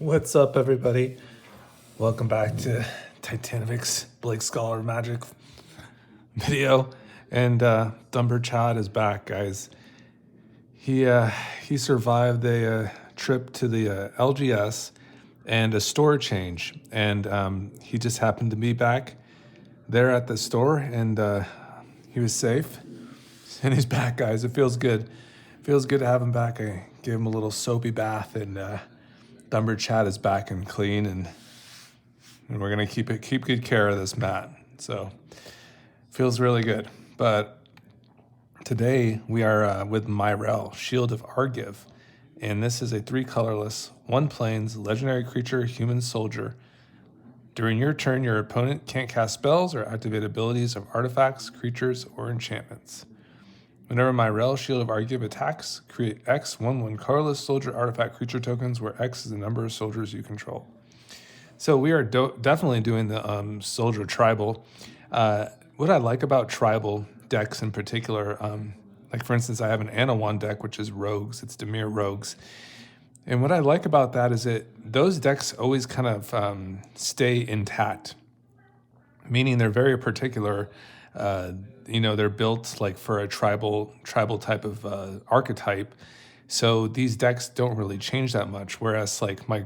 What's up, everybody? Welcome back to Titanic's Blake Scholar Magic video. And Dumber Chad is back, guys. He survived a trip to the LGS and a store change, and he just happened to be back there at the store, and he was safe, and he's back, guys. It feels good. Feels good to have him back. I gave him a little soapy bath, and Dumber Chad is back and clean, and we're gonna keep good care of this mat. So feels really good. But today we are with Myrel, Shield of Argive, and this is a 3 colorless, 1 plains, legendary creature, human soldier. During your turn, your opponent can't cast spells or activate abilities of artifacts, creatures, or enchantments. Whenever Myrel, Shield of Argive attacks, create X 1/1 colorless soldier artifact creature tokens, where X is the number of soldiers you control. So we are definitely doing the soldier tribal. What I like about tribal decks in particular, like for instance, I have an Anawan deck, which is rogues. It's Dimir rogues. And what I like about that is those decks always kind of stay intact, meaning they're very particular. They're built like for a tribal type of archetype. So these decks don't really change that much. Whereas like my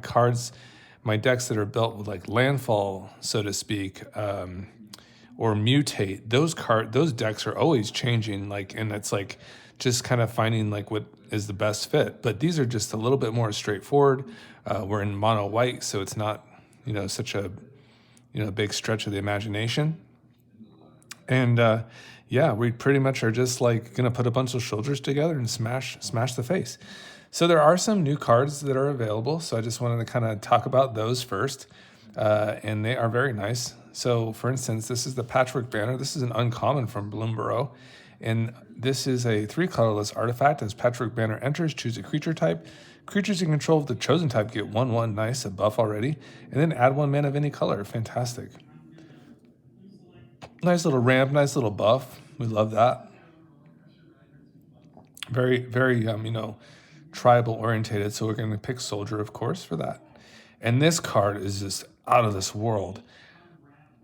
decks that are built with like landfall, so to speak, or mutate, those decks are always changing. And it's like just kind of finding like what is the best fit. But these are just a little bit more straightforward. We're in mono white, so it's not such a big stretch of the imagination. And we pretty much are just like gonna put a bunch of soldiers together and smash the face. So there are some new cards that are available. So I just wanted to kind of talk about those first, and they are very nice. So for instance, this is the Patchwork Banner. This is an uncommon from Bloomborough, and this is a 3 colorless artifact. As Patchwork Banner enters, choose a creature type. Creatures in control of the chosen type get 1/1, nice, a buff already, and then add 1 mana of any color. Fantastic. Nice little ramp, nice little buff. We love that. Very, very, tribal orientated. So we're going to pick Soldier, of course, for that. And this card is just out of this world.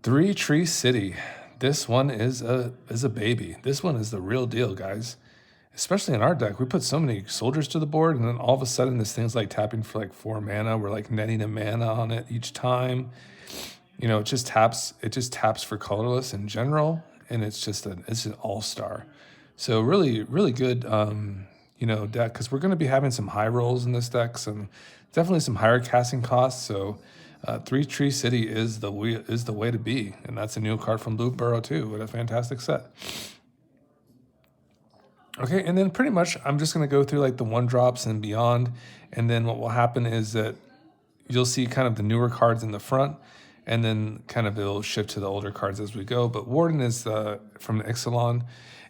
3 Tree City. This one is a baby. This one is the real deal, guys. Especially in our deck, we put so many soldiers to the board, and then all of a sudden, this thing's like tapping for like 4 mana. We're like netting a mana on it each time. It just taps for colorless in general, and it's an all-star. So really, really good, deck, because we're going to be having some high rolls in this deck, definitely some higher casting costs. So 3 Tree City is the way to be, and that's a new card from Bloomborough too. What a fantastic set. Okay, and then pretty much I'm just going to go through like the 1-drops and beyond, and then what will happen is that you'll see kind of the newer cards in the front, and then kind of it'll shift to the older cards as we go. But Warden is from Ixalan,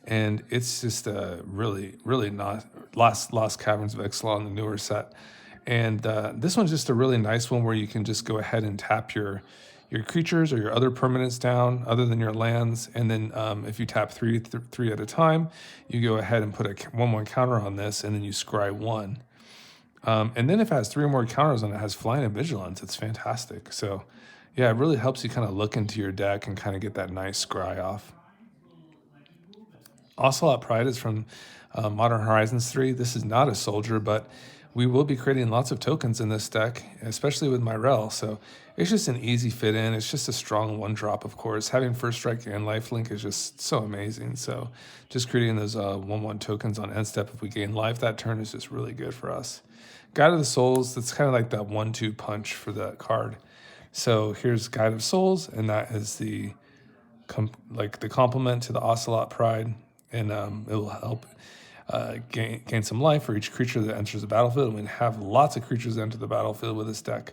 and it's just really, really not Lost Caverns of Ixalan, the newer set. And this one's just a really nice one where you can just go ahead and tap your creatures or your other permanents down other than your lands. And then if you tap three at a time, you go ahead and put a 1/1 counter on this, and then you scry 1. And then if it has 3 or more counters on it, it has Flying and Vigilance. It's fantastic. So yeah, it really helps you kind of look into your deck and kind of get that nice scry off. Ocelot Pride is from Modern Horizons 3. This is not a soldier, but we will be creating lots of tokens in this deck, especially with Myrel. So it's just an easy fit in. It's just a strong 1-drop, of course. Having First Strike and Lifelink is just so amazing. So just creating those 1/1 tokens on end step if we gain life that turn is just really good for us. Guide of the Souls, that's kind of like that 1/2 punch for that card. So here's Guide of Souls, and that is the complement to the Ocelot Pride, and it will help gain some life for each creature that enters the battlefield. And we have lots of creatures that enter the battlefield with this deck.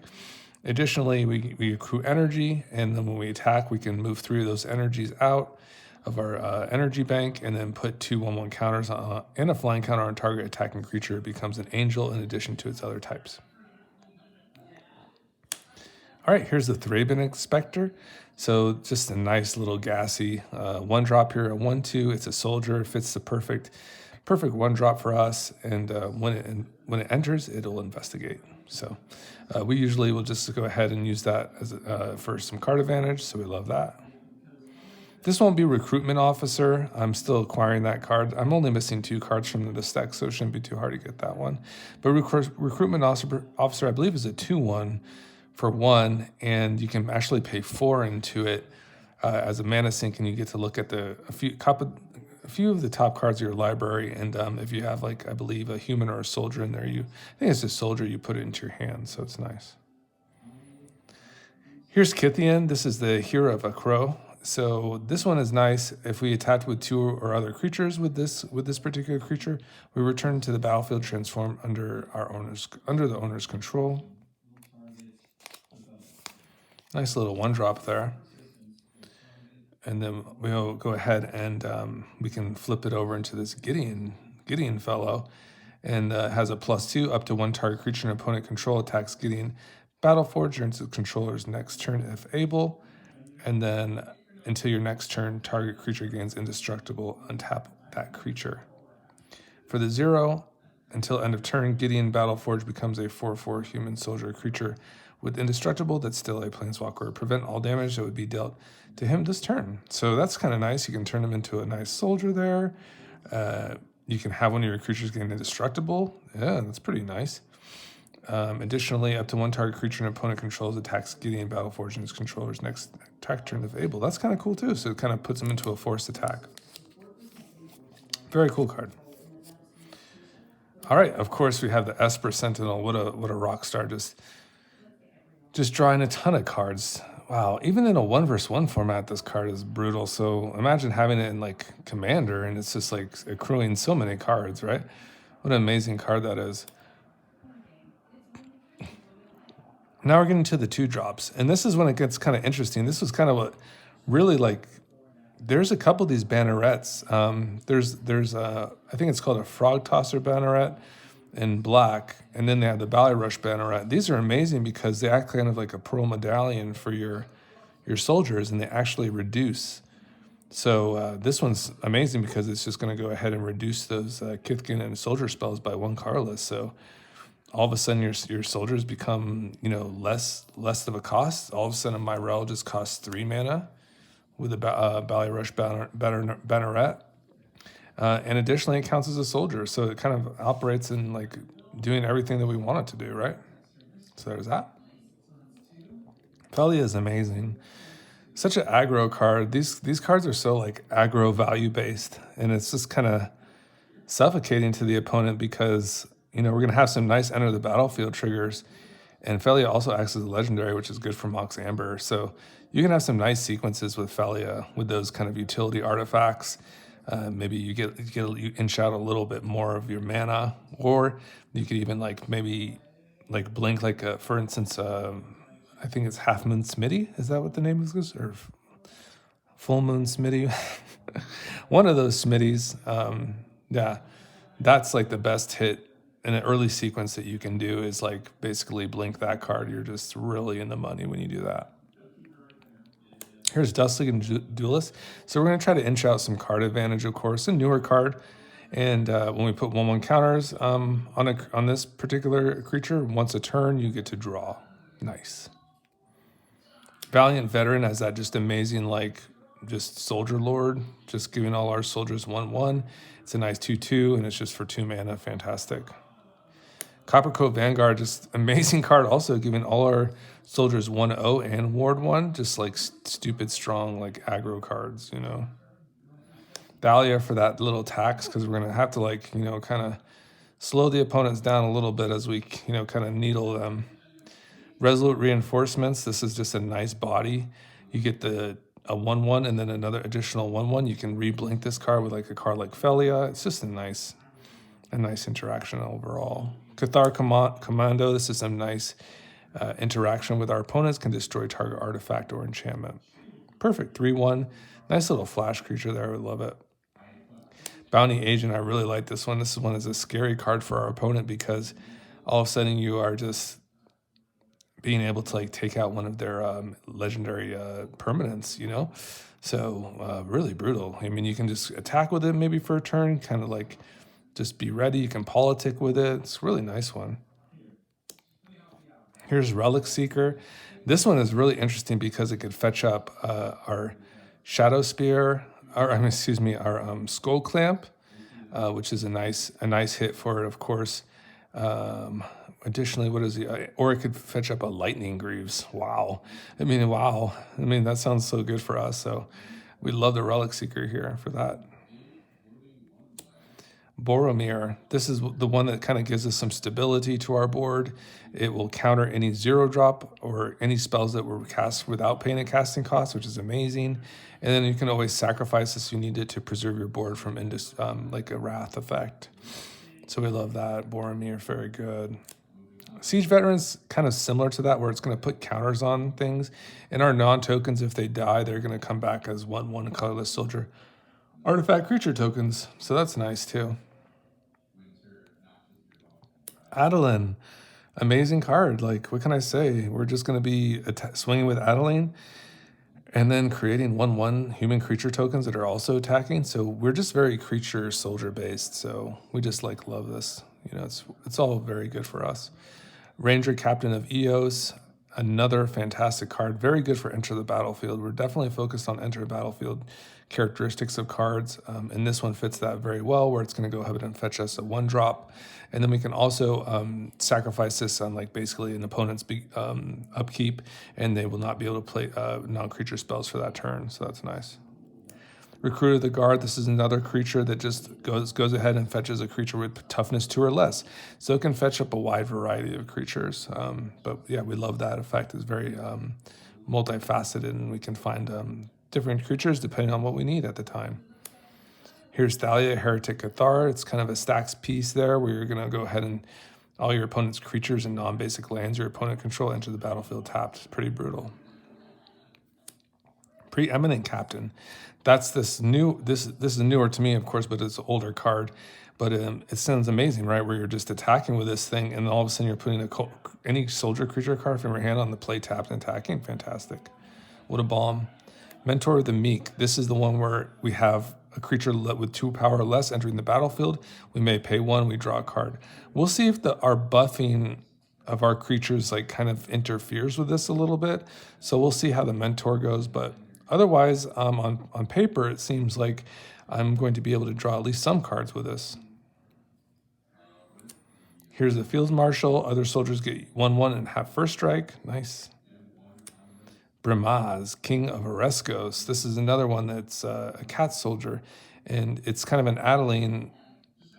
Additionally, we accrue energy, and then when we attack, we can move 3 of those energies out of our energy bank, and then put 2 1/1 counters and a flying counter on target attacking creature. It becomes an angel in addition to its other types. All right, here's the Thraben Inspector. So just a nice little gassy 1-drop here, a 1/2. It's a soldier, fits the perfect Perfect 1-drop for us, and when it enters, it'll investigate. So we usually will just go ahead and use that as for some card advantage, so we love that. This won't be Recruitment Officer. I'm still acquiring that card. I'm only missing 2 cards from the deck, so it shouldn't be too hard to get that one. But Recruitment Officer, I believe, is a 2/1 for 1, and you can actually pay 4 into it as a mana sink, and you get to look at a few of the top cards of your library, and if you have, like, I believe, a human or a soldier in there, I think it's a soldier, you put it into your hand, so it's nice. Here's Kithian. This is the Hero of a Crow. So this one is nice. If we attach with 2 or other creatures with this particular creature, we return to the battlefield transformed under the owner's control. Nice little 1-drop there. And then we'll go ahead and we can flip it over into this Gideon fellow, and has a +2 up to 1 target creature and opponent control attacks Gideon Battleforge during its controller's next turn if able, and then until your next turn, target creature gains indestructible. Untap that creature. For the 0, until end of turn, Gideon Battleforge becomes a 4/4 human soldier creature with indestructible that's still a planeswalker. Prevent all damage that would be dealt to him this turn. So that's kind of nice. You can turn him into a nice soldier there. You can have one of your creatures gain indestructible. Yeah, that's pretty nice. Additionally, up to 1 target creature and opponent controls attacks Gideon Battleforge and his controller's next attack turn if able. That's kind of cool too. So it kind of puts him into a forced attack. Very cool card. All right, of course we have the Esper Sentinel. What a rock star! Just drawing a ton of cards. Wow, even in a 1-versus-1 format, this card is brutal. So imagine having it in like Commander, and it's just like accruing so many cards, right? What an amazing card that is. Now we're getting to the 2-drops, and this is when it gets kind of interesting. This was kind of what really, like, there's a couple of these bannerets. There's I think it's called a Frog Tosser banneret in black, and then they have the Valley Rush banneret. These are amazing because they act kind of like a pearl medallion for your soldiers, and they actually reduce. So this one's amazing because it's just going to go ahead and reduce those Kithkin and soldier spells by 1 cardless. So all of a sudden your soldiers become, less of a cost. All of a sudden Myrel just costs 3 mana with a Valley Rush banneret. And additionally, it counts as a soldier. So it kind of operates in like doing everything that we want it to do, right? So there's that. Felia is amazing. Such an aggro card. These cards are so like aggro value based, and it's just kind of suffocating to the opponent because we're going to have some nice enter the battlefield triggers, and Felia also acts as a legendary, which is good for Mox Amber. So you can have some nice sequences with Felia with those kind of utility artifacts. Maybe you inch out a little bit more of your mana, or you could even maybe blink for instance. I think it's Half Moon Smitty. Is that what the name is? Or Full Moon Smitty? One of those Smitties. Yeah, that's like the best hit in an early sequence that you can do is like basically blink that card. You're just really in the money when you do that. Here's Dustling Duelist. So we're going to try to inch out some card advantage, of course, a newer card. And when we put 1/1 counters on this particular creature, once a turn, you get to draw. Nice. Valiant Veteran has that just amazing, just Soldier Lord, just giving all our soldiers 1/1. It's a nice 2/2, and it's just for 2 mana. Fantastic. Coppercoat Vanguard, just amazing card, also giving all our soldiers 1/0 and Ward 1, just like stupid strong, aggro cards, Thalia for that little tax, because we're going to have to, kind of slow the opponents down a little bit as we, kind of needle them. Resolute Reinforcements, this is just a nice body. You get a 1/1 and then another additional 1/1. You can re-blink this card with a card like Felia. It's just a nice interaction overall. Cathar Commando, this is some nice interaction with our opponents, can destroy target artifact or enchantment. Perfect, 3/1. Nice little flash creature there, I would love it. Bounty Agent, I really like this one. This one is a scary card for our opponent because all of a sudden you are just being able to take out one of their legendary permanents, So really brutal. I mean, you can just attack with it maybe for a turn, kind of just be ready. You can politic with it. It's a really nice one. Here's Relic Seeker. This one is really interesting because it could fetch up our Shadow Spear, our Skull Clamp, which is a nice hit for it, of course. Additionally, what is the? Or it could fetch up a Lightning Greaves. Wow. I mean, that sounds so good for us. So we love the Relic Seeker here for that. Boromir, this is the one that kind of gives us some stability to our board. It will counter any 0-drop or any spells that were cast without paying a casting cost, which is amazing. And then you can always sacrifice this if you need it to preserve your board from like a Wrath effect. So we love that. Boromir, very good. Siege Veterans, kind of similar to that, where it's going to put counters on things. And our non-tokens, if they die, they're going to come back as 1/1 colorless soldier artifact creature tokens. So that's nice too. Adeline, amazing card. Like, what can I say? We're just going to be swinging with Adeline and then creating 1/1 human creature tokens that are also attacking. So we're just very creature soldier based. So we just love this. It's all very good for us. Ranger Captain of Eos, another fantastic card. Very good for Enter the Battlefield. We're definitely focused on Enter the Battlefield characteristics of cards. And this one fits that very well, where it's going to go ahead and fetch us a 1-drop. And then we can also sacrifice this on basically an opponent's upkeep, and they will not be able to play non-creature spells for that turn. So that's nice. Recruit of the Guard, this is another creature that just goes ahead and fetches a creature with toughness 2 or less. So it can fetch up a wide variety of creatures. But yeah, we love that effect. It's very multifaceted, and we can find different creatures depending on what we need at the time. Here's Thalia, Heretic Cathar. It's kind of a stacks piece there where you're going to go ahead and all your opponent's creatures and non-basic lands your opponent control enter the battlefield tapped. It's pretty brutal. Preeminent Captain. That's this is newer to me, of course, but it's an older card. But it sounds amazing, right? Where you're just attacking with this thing, and all of a sudden you're putting any soldier creature card from your hand on the play tapped and attacking. Fantastic. What a bomb. Mentor of the Meek. This is the one where we have a creature with 2 power or less entering the battlefield. We may pay 1, we draw a card. We'll see if our buffing of our creatures kind of interferes with this a little bit. So we'll see how the Mentor goes, but otherwise, on paper, it seems like I'm going to be able to draw at least some cards with this. Here's the Field Marshal. Other soldiers get 1/1 and have first strike. Nice. Brimaz, King of Oreskos. This is another one that's a cat soldier, and it's kind of an Adeline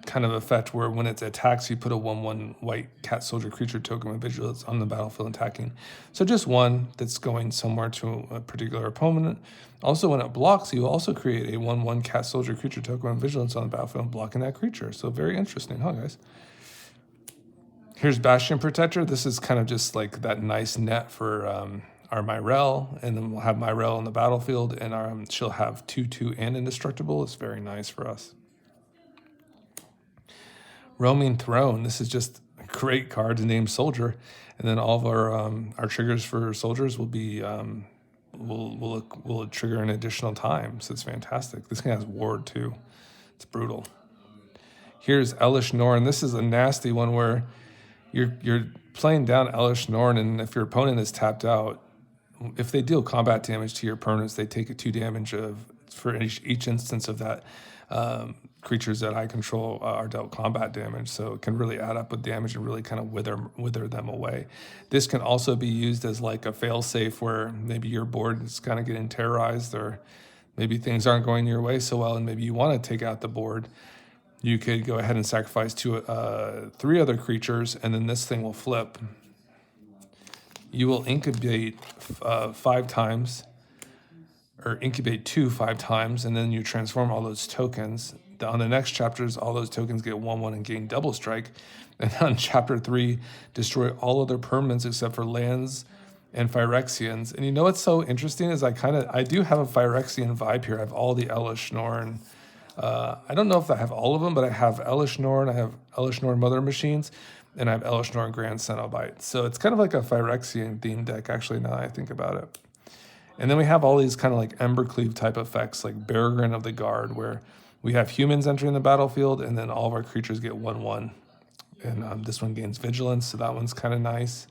kind of effect where when it attacks, you put a 1/1 white cat soldier creature token with vigilance on the battlefield attacking. So just one that's going somewhere to a particular opponent. Also, when it blocks, you also create a 1/1 cat soldier creature token with vigilance on the battlefield blocking that creature. So very interesting, huh, guys? Here's Bastion Protector. This is kind of just that nice net for our Myrel, and then we'll have Myrel on the battlefield, and she'll have 2/2 and indestructible. It's very nice for us. Roaming Throne. This is just a great card to name soldier, and then all of our triggers for soldiers will be will trigger an additional time. So it's fantastic. This guy has ward too. It's brutal. Here's Elish Norn. This is a nasty one where you're playing down Elish Norn, and if your opponent is tapped out, if they deal combat damage to your opponents, they take a 2 damage for each instance of that. Creatures that I control are dealt combat damage, so it can really add up with damage and really kind of wither them away. This can also be used as a fail-safe where maybe your board is kind of getting terrorized, or maybe things aren't going your way so well, and maybe you want to take out the board. You could go ahead and sacrifice 3 other creatures, and then this thing will flip. You will incubate 5 times, or incubate 2 5 times, and then you transform all those tokens. On the next chapters, all those tokens get 1/1 and gain double strike. And on chapter 3, destroy all other permanents except for lands and Phyrexians. And what's so interesting is I do have a Phyrexian vibe here. I have all the Elish Norn. I don't know if I have all of them, but I have Elish Norn, I have Elish Norn Mother Machines, and I have Elish Norn Grand Cenobite. So it's kind of like a Phyrexian themed deck, actually, now that I think about it. And then we have all these kind of Embercleave type effects, like Beregrin of the Guard, where We have humans entering the battlefield, and then all of our creatures get 1/1. And this one gains vigilance, so that one's kind of nice.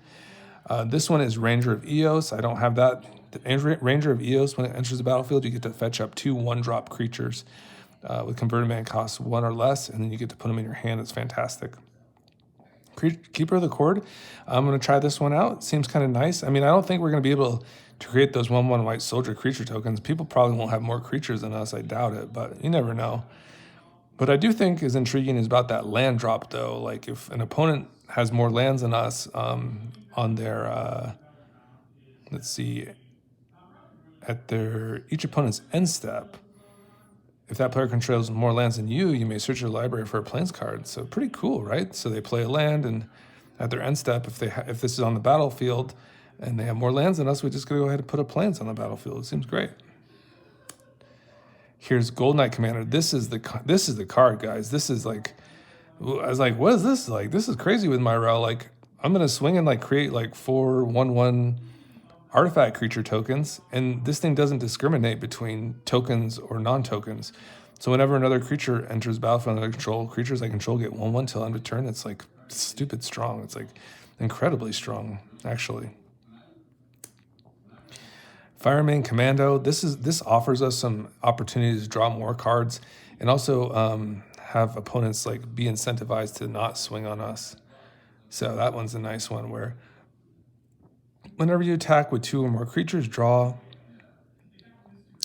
This one is Ranger of Eos. I don't have that. The Ranger of Eos, when it enters the battlefield, you get to fetch up 2 1-drop creatures with converted mana cost 1 or less, and then you get to put them in your hand. It's fantastic. Keeper of the Cord. I'm going to try this one out. It seems kind of nice. I mean, I don't think we're going to be able to create those 1/1 white soldier creature tokens. People probably won't have more creatures than us. I doubt it, but you never know. What I do think is intriguing is about that land drop, though. Like if an opponent has more lands than us on their, let's see, at their each opponent's end step, if that player controls more lands than you may search your library for a Plains card. So pretty cool, right? So they play a land, and at their end step, if this is on the battlefield and they have more lands than us, we just go ahead and put a Plains on the battlefield. It seems great. Here's Gold Knight Commander. This is the card, guys. This is like, I was like, what is this? Like, this is crazy with Myrel. Like, I'm gonna swing and like create like 4 1/1 artifact creature tokens, and this thing doesn't discriminate between tokens or non-tokens. So whenever another creature enters battlefield under control, creatures I control get 1/1 till end of turn. It's like stupid strong. It's like incredibly strong, actually. Fireman Commando. This offers us some opportunities to draw more cards, and also have opponents like be incentivized to not swing on us. So that one's a nice one where whenever you attack with 2 or more creatures, draw.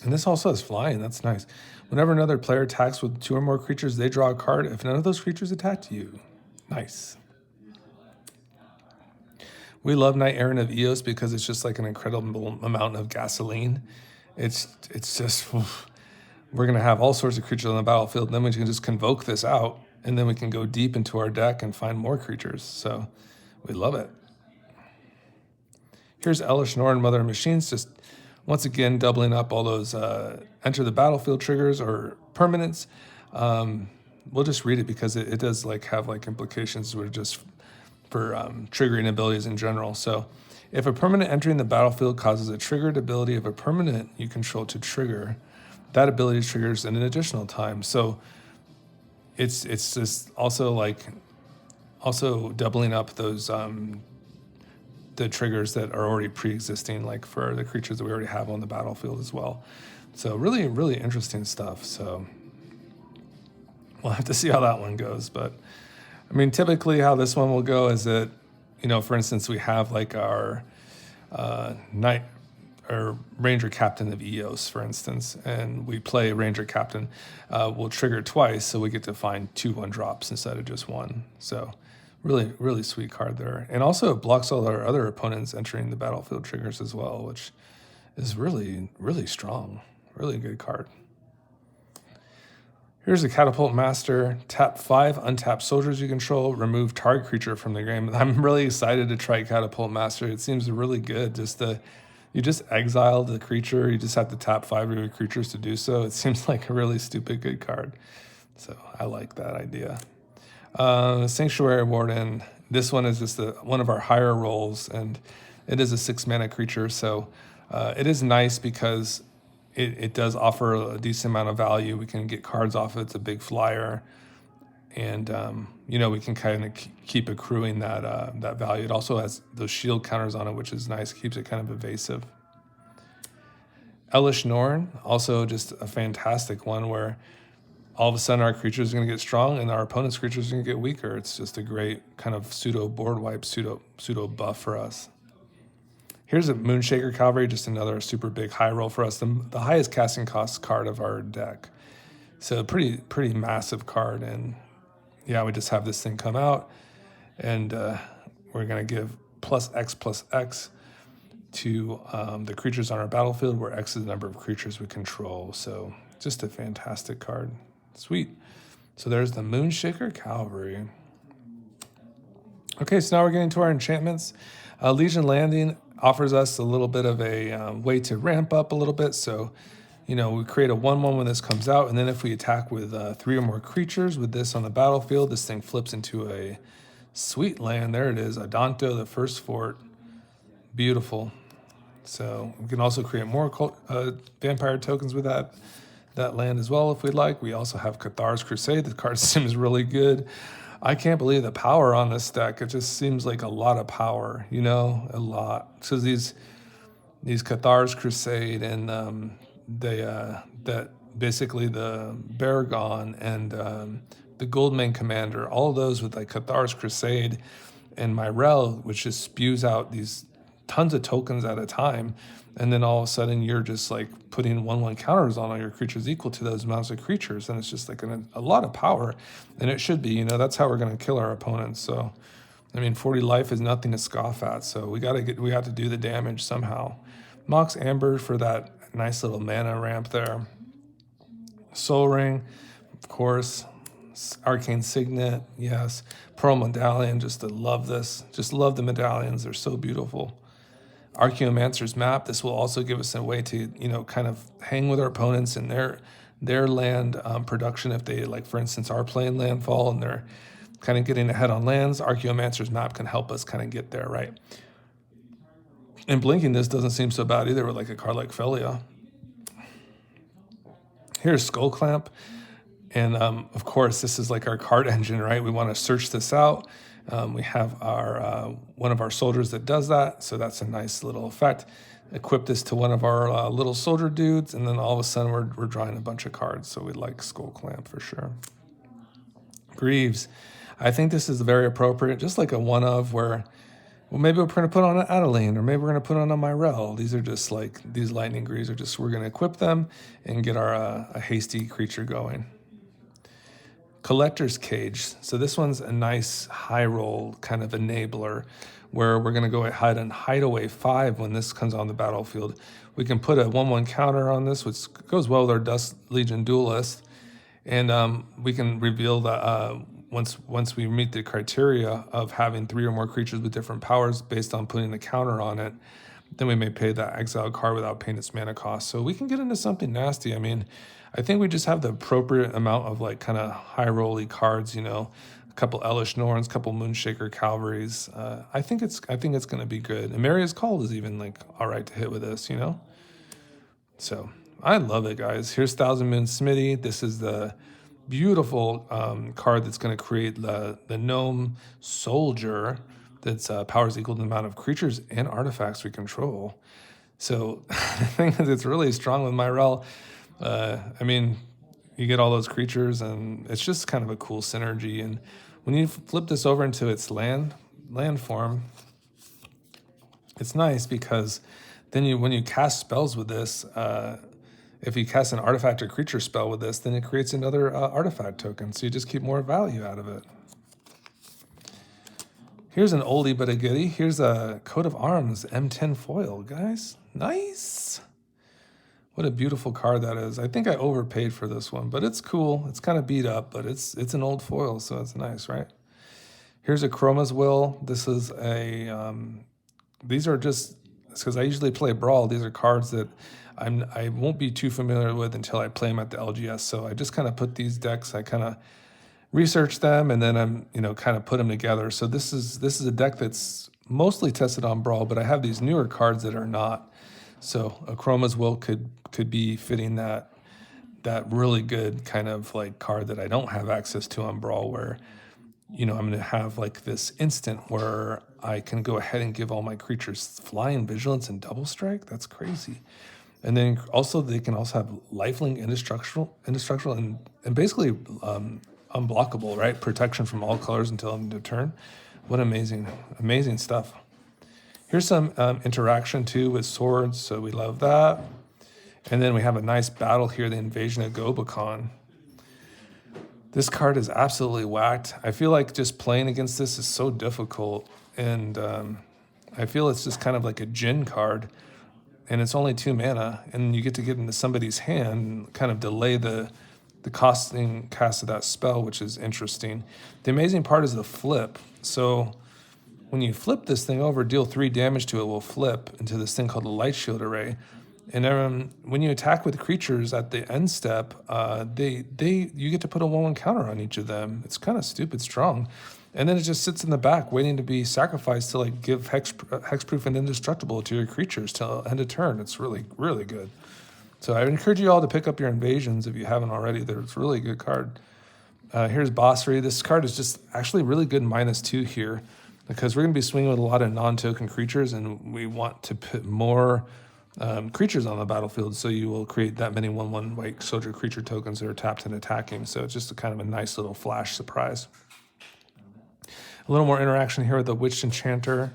And this also has flying. That's nice. Whenever another player attacks with 2 or more creatures, they draw a card if none of those creatures attacked you. Nice. We love Knight Errant of Eos because it's just like an incredible amount of gasoline. It's just, we're going to have all sorts of creatures on the battlefield, and then we can just convoke this out, and then we can go deep into our deck and find more creatures. So we love it. Here's Elish Norn, Mother of Machines, just once again doubling up all those enter the battlefield triggers or permanents. We'll just read it because it does like have like implications for just for triggering abilities in general. So if a permanent entering the battlefield causes a triggered ability of a permanent you control to trigger, that ability triggers in an additional time. So it's just also doubling up those the triggers that are already pre-existing, like for the creatures that we already have on the battlefield as well. So really, really interesting stuff. So we'll have to see how that one goes. But I mean, typically how this one will go is that, you know, for instance, we have like our Knight or Ranger Captain of Eos, for instance, and we play Ranger Captain. We'll trigger twice, so we get to find 2 1-drops instead of just 1. So really, really sweet card there. And also it blocks all our other opponents entering the battlefield triggers as well, which is really, really strong. Really good card. Here's a Catapult Master. Tap 5 untapped soldiers you control. Remove target creature from the game. I'm really excited to try Catapult Master. It seems really good. You just exile the creature. You just have to tap 5 of your creatures to do so. It seems like a really stupid good card. So I like that idea. Sanctuary Warden. This one is just one of our higher rolls, and it is a 6-mana creature. So it is nice because it does offer a decent amount of value. We can get cards off it. It's a big flyer. And, you know, we can kind of keep accruing that value. It also has those shield counters on it, which is nice. Keeps it kind of evasive. Elish Norn, also just a fantastic one where all of a sudden our creatures are going to get strong and our opponent's creatures are going to get weaker. It's just a great kind of pseudo board wipe, pseudo buff for us. Here's a Moonshaker Cavalry, just another super big high roll for us. The highest casting cost card of our deck. So pretty massive card. And yeah, we just have this thing come out, and we're going to give +X to the creatures on our battlefield, where X is the number of creatures we control. So just a fantastic card. Sweet. So there's the Moonshaker Cavalry. Okay, so now we're getting to our enchantments. Legion Landing offers us a little bit of a way to ramp up a little bit. So, you know, we create a 1/1 when this comes out, and then if we attack with 3 or more creatures with this on the battlefield, this thing flips into a sweet land. There it is, Adanto, the first fort. Beautiful. So we can also create more vampire tokens with that that land as well if we'd like. We also have Cathar's Crusade. The card seems really good. I can't believe the power on this deck. It just seems like a lot of power, you know, a lot. So these Cathar's Crusade and that basically the Baragon and the Goldmane Commander, all of those with like Cathar's Crusade and Myrel, which just spews out these tons of tokens at a time, and then all of a sudden you're just like putting 1/1 counters on all your creatures equal to those amounts of creatures, and it's just like a lot of power, and it should be, you know, that's how we're going to kill our opponents. So I mean, 40 life is nothing to scoff at, so we have to do the damage somehow. Mox Amber for that nice little mana ramp there. Soul Ring, of course. Arcane Signet, yes. Pearl Medallion, just to love this. Just love the medallions, they're so beautiful. Archaeomancer's Map, this will also give us a way to, you know, kind of hang with our opponents in their land production if they, like, for instance, are playing landfall and they're kind of getting ahead on lands. Archaeomancer's Map can help us kind of get there, right? And blinking this doesn't seem so bad either with like a card like Felia. Here's Skull Clamp. And of course, this is like our card engine, right? We want to search this out. We have our one of our soldiers that does that. So that's a nice little effect. Equip this to one of our little soldier dudes. And then all of a sudden we're drawing a bunch of cards. So we like Skull Clamp for sure. Greaves. I think this is very appropriate. Just like a one of where, well, maybe we're going to put on an Adeline, or maybe we're going to put on a Myrel. These are just like, these Lightning Greaves are just, we're going to equip them and get our a hasty creature going. Collector's Cage. So this one's a nice high roll kind of enabler where we're going to go ahead and hide away 5 when this comes on the battlefield. We can put a 1/1 counter on this, which goes well with our Dust Legion Duelist. And we can reveal that once we meet the criteria of having 3 or more creatures with different powers based on putting a counter on it, then we may pay that exiled card without paying its mana cost. So we can get into something nasty. I mean, I think we just have the appropriate amount of like kind of high rolly cards, you know, a couple Elish Norns, a couple Moonshaker Calvaries. I think it's going to be good. And Maria's Call is even like all right to hit with this, you know. So I love it, guys. Here's Thousand Moon Smithy. This is the beautiful card that's going to create the Gnome Soldier that's powers equal to the amount of creatures and artifacts we control. So the thing is, it's really strong with Myrel. I mean, you get all those creatures, and it's just kind of a cool synergy. And when you flip this over into its land form, it's nice because then when you cast spells with this, if you cast an artifact or creature spell with this, then it creates another artifact token, so you just keep more value out of it. Here's an oldie but a goodie. Here's a Coat of Arms M10 foil, guys. Nice. What a beautiful card that is. I think I overpaid for this one, but it's cool. It's kind of beat up, but it's an old foil, so it's nice, right? Here's a Chroma's Will. This is a, these are just, because I usually play Brawl, these are cards that I won't be too familiar with until I play them at the LGS. So I just kind of put these decks, I kind of research them, and then I'm, you know, kind of put them together. So this is a deck that's mostly tested on Brawl, but I have these newer cards that are not. So a Chroma's Will could be fitting that really good kind of like card that I don't have access to on Brawl, where, you know, I'm going to have like this instant where I can go ahead and give all my creatures Flying, Vigilance, and Double Strike. That's crazy. And then also they can also have Lifelink, Indestructible, and basically unblockable, right? Protection from all colors until end of turn. What amazing stuff. Here's some interaction too with swords, so we love that. And then we have a nice battle here, the Invasion of Gobakon. This card is absolutely whacked. I feel like just playing against this is so difficult, and I feel it's just kind of like a Djinn card, and it's only 2 mana, and you get to get into somebody's hand and kind of delay the costing cast of that spell, which is interesting. The amazing part is the flip. So when you flip this thing over, deal 3 damage to it, will flip into this thing called the Light Shield Array. And when you attack with creatures at the end step, you get to put a 1/1 counter on each of them. It's kind of stupid strong. And then it just sits in the back waiting to be sacrificed to like give hexproof and indestructible to your creatures till end of turn. It's really, really good. So I would encourage you all to pick up your Invasions if you haven't already. It's a really good card. Here's Bossery. This card is just actually really good -2 here because we're going to be swinging with a lot of non-token creatures, and we want to put more creatures on the battlefield, so you will create that many 1/1 white soldier creature tokens that are tapped and attacking. So it's just a kind of a nice little flash surprise. A little more interaction here with the Witched Enchanter.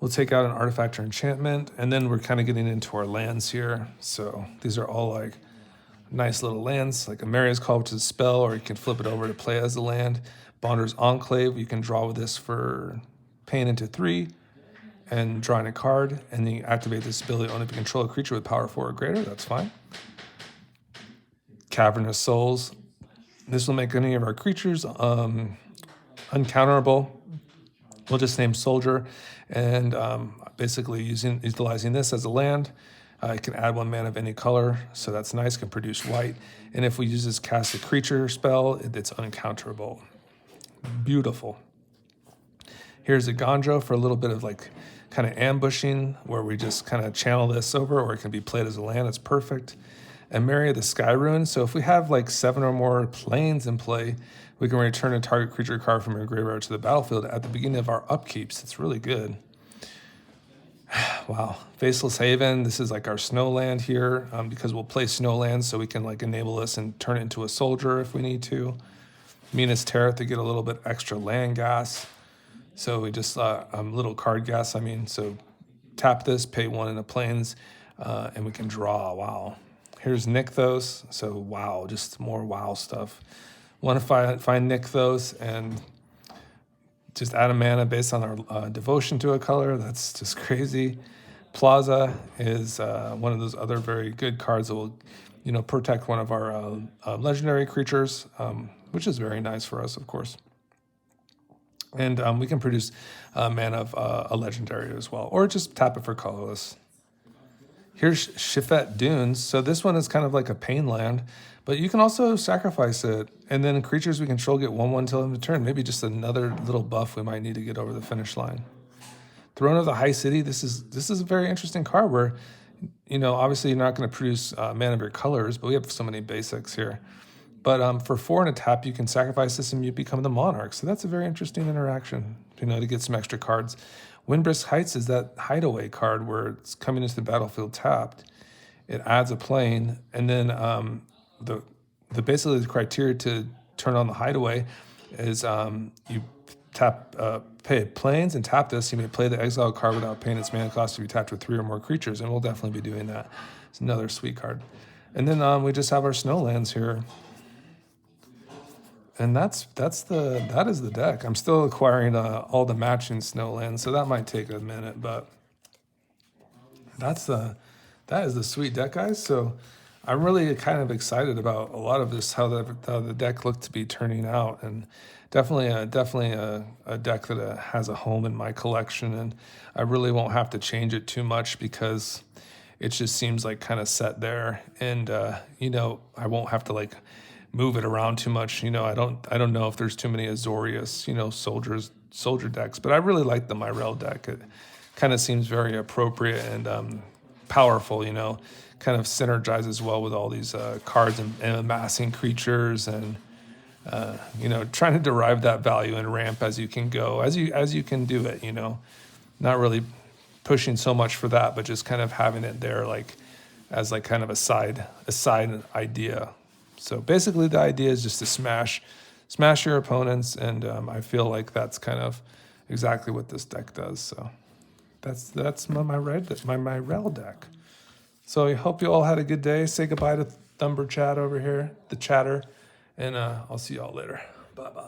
We'll take out an artifact or enchantment, and then we're kind of getting into our lands here. So these are all like nice little lands, like a Maria's Call, which is a spell, or you can flip it over to play as a land. Bonder's Enclave, you can draw with this for paying into 3 and drawing a card, and then you activate this ability only if you control a creature with power 4 or greater. That's fine. Cavernous Souls. This will make any of our creatures uncounterable. We'll just name Soldier, and basically utilizing this as a land. It can add 1 mana of any color, so that's nice, can produce white. And if we use this cast a creature spell, it's uncounterable. Beautiful. Here's a Gondro for a little bit of like kind of ambushing, where we just kind of channel this over, or it can be played as a land. It's perfect. And Maria the Sky Ruin. So if we have like 7 or more planes in play, we can return a target creature card from your graveyard to the battlefield at the beginning of our upkeeps. It's really good. Wow. Faceless Haven. This is like our snow land here, because we'll play snow lands, so we can like enable this and turn it into a soldier if we need to. Minas Tirith to get a little bit extra land gas. So we just little card gas. So tap this, pay 1 in the plains, and we can draw. Wow. Here's Nykthos. So wow, just more wow stuff. Want to find Nykthos and just add a mana based on our devotion to a color. That's just crazy. Plaza is one of those other very good cards that will, protect one of our legendary creatures, which is very nice for us, of course. And we can produce mana of a legendary as well, or just tap it for colorless. Here's Shifet Dunes. So this one is kind of like a pain land, but you can also sacrifice it, and then creatures we control get 1/1 till end of turn. Maybe just another little buff we might need to get over the finish line. Throne of the High City. This is a very interesting card where, obviously you're not going to produce mana of your colors, but we have so many basics here. But for 4 and a tap, you can sacrifice this and you become the Monarch. So that's a very interesting interaction, to get some extra cards. Windbrisk Heights is that hideaway card where it's coming into the battlefield tapped. It adds a plane, and then basically the criteria to turn on the hideaway is you pay planes and tap this. You may play the exile card without paying its mana cost if you tapped with 3 or more creatures, and we'll definitely be doing that. It's another sweet card. And then we just have our snowlands here. And that is the deck. I'm still acquiring all the matching snowlands, so that might take a minute, but that is the sweet deck, guys. So I'm really kind of excited about a lot of this, how the deck looked to be turning out, and definitely a deck that has a home in my collection, and I really won't have to change it too much because it just seems like kind of set there, and I won't have to like move it around too much. I don't know if there's too many Azorius, soldier decks, but I really like the Myrel deck. It kind of seems very appropriate and powerful, kind of synergizes well with all these cards and amassing creatures and, trying to derive that value and ramp as you can go, as you can do it, not really pushing so much for that, but just kind of having it there as kind of a side idea. So basically the idea is just to smash your opponents, and I feel like that's kind of exactly what this deck does. So that's my Myrel deck. So I hope you all had a good day. Say goodbye to Thumber Chat over here, the chatter, and I'll see you all later. Bye-bye.